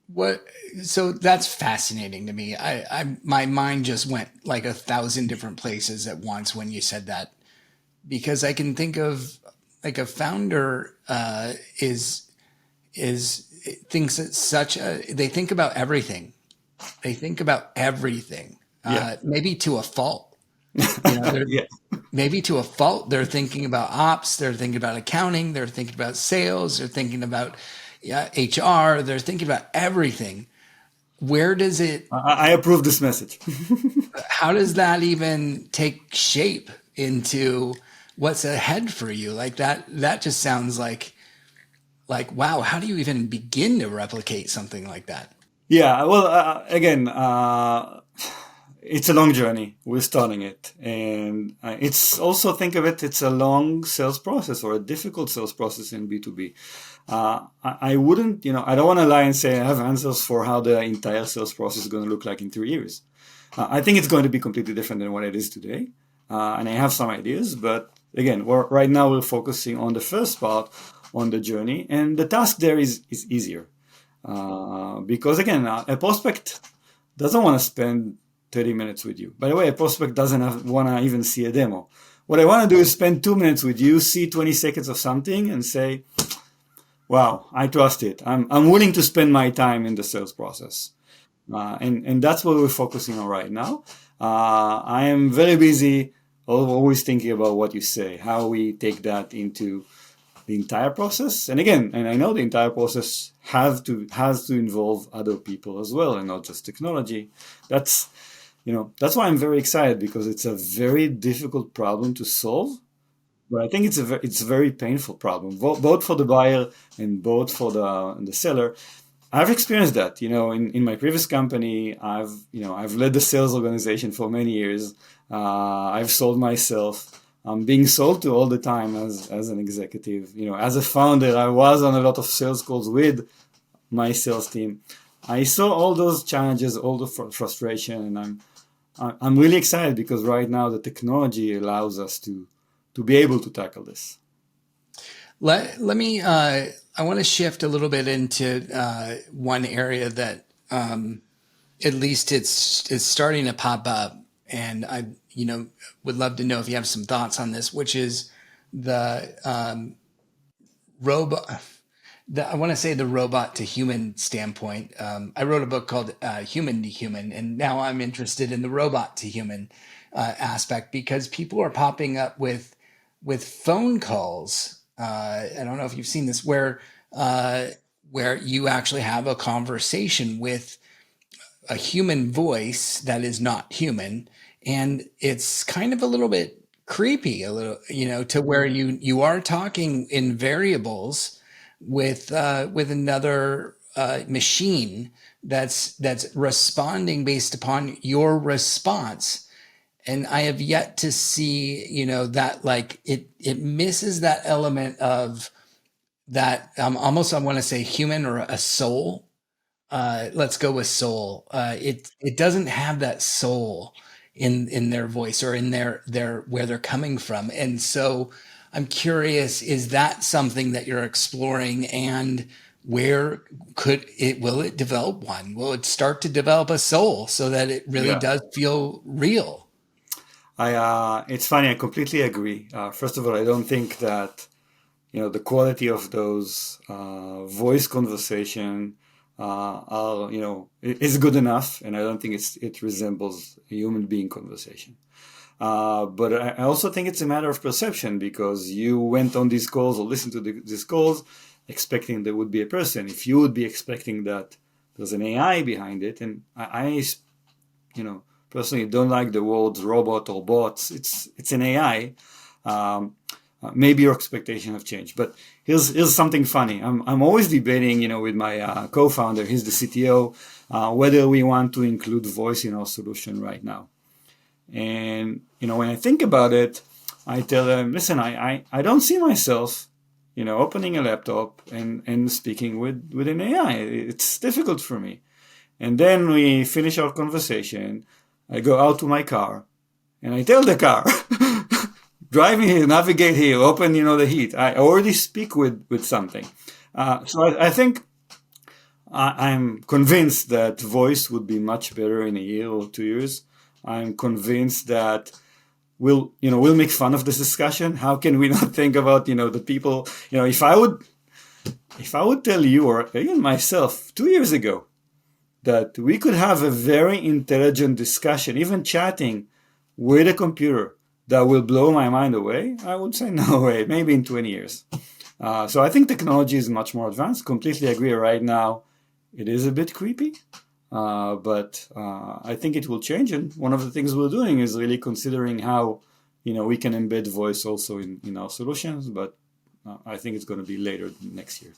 what, so that's fascinating to me. My mind just went like a thousand different places at once when you said that, because I can think of like a founder, is thinks it's such a, they think about everything. They think about everything, Yeah. maybe to a fault. You know, they're Yeah. maybe to a fault. They're thinking about ops. They're thinking about accounting. They're thinking about sales. They're thinking about, yeah, HR. They're thinking about everything. Where does it? I approve this message. How does that even take shape into what's ahead for you? Like that. That just sounds like wow. How do you even begin to replicate something like that? Yeah, well, again, it's a long journey. We're starting it. And it's also, think of it, it's a long sales process or a difficult sales process in B2B. I wouldn't, I don't want to lie and say I have answers for how the entire sales process is going to look like in 3 years. I think it's going to be completely different than what it is today. And I have some ideas, but again, right now we're focusing on the first part, on the journey. And the task there is easier. Because again, a prospect doesn't want to spend 30 minutes with you. By the way, a prospect doesn't want to even see a demo. What I want to do is spend 2 minutes with you, see 20 seconds of something and say, wow, I trust it. I'm willing to spend my time in the sales process. And that's what we're focusing on right now. I am very busy, always thinking about what you say, how we take that into the entire process. And again, and I know the entire process has to involve other people as well, and not just technology. That's why I'm very excited, because it's a very difficult problem to solve. But I think it's a very painful problem, both for the buyer and both for the seller. I've experienced that, in my previous company. I've led the sales organization for many years. I've sold myself. I'm being sold to all the time as an executive. As a founder, I was on a lot of sales calls with my sales team. I saw all those challenges, all the frustration, and I'm really excited because right now the technology allows us to be able to tackle this. Let me. I want to shift a little bit into one area that, at least it's starting to pop up, and I would love to know if you have some thoughts on this, which is the robot. I want to say the robot to human standpoint. I wrote a book called Human to Human, and now I'm interested in the robot to human aspect, because people are popping up with phone calls. I don't know if you've seen this, where you actually have a conversation with a human voice that is not human, and it's kind of a little bit creepy, a little, to where you are talking in variables with another machine that's responding based upon your response. And I have yet to see, that, like, it misses that element of that, almost, I want to say human or a soul. Let's go with soul. It doesn't have that soul in their voice or in their where they're coming from. And so I'm curious, is that something that you're exploring, and where will it develop one? Will it start to develop a soul so that it really Yeah. does feel real? It's funny. I completely agree. First of all, I don't think that the quality of those voice conversation are is good enough, and I don't think it resembles a human being conversation. But I also think it's a matter of perception, because you went on these calls or listened to these calls expecting there would be a person. If you would be expecting that there's an AI behind it, and I personally don't like the words robot or bots. It's an AI. Maybe your expectation have changed, but here's something funny. I'm always debating, with my co-founder. He's the CTO, whether we want to include voice in our solution right now. And when I think about it, I tell them, listen, I don't see myself, opening a laptop and speaking with an AI. It's difficult for me. And then we finish our conversation. I go out to my car, and I tell the car, drive me here, navigate here, open, the heat. I already speak with something. So I think I'm convinced that voice would be much better in a year or 2 years. I'm convinced that we'll make fun of this discussion. How can we not think about, the people, if I would tell you or even myself 2 years ago that we could have a very intelligent discussion, even chatting with a computer that will blow my mind away, I would say no way, maybe in 20 years. So I think technology is much more advanced. Completely agree. Right now, it is a bit creepy, but I think it will change. And one of the things we're doing is really considering how we can embed voice also in our solutions. But I think it's going to be later next year.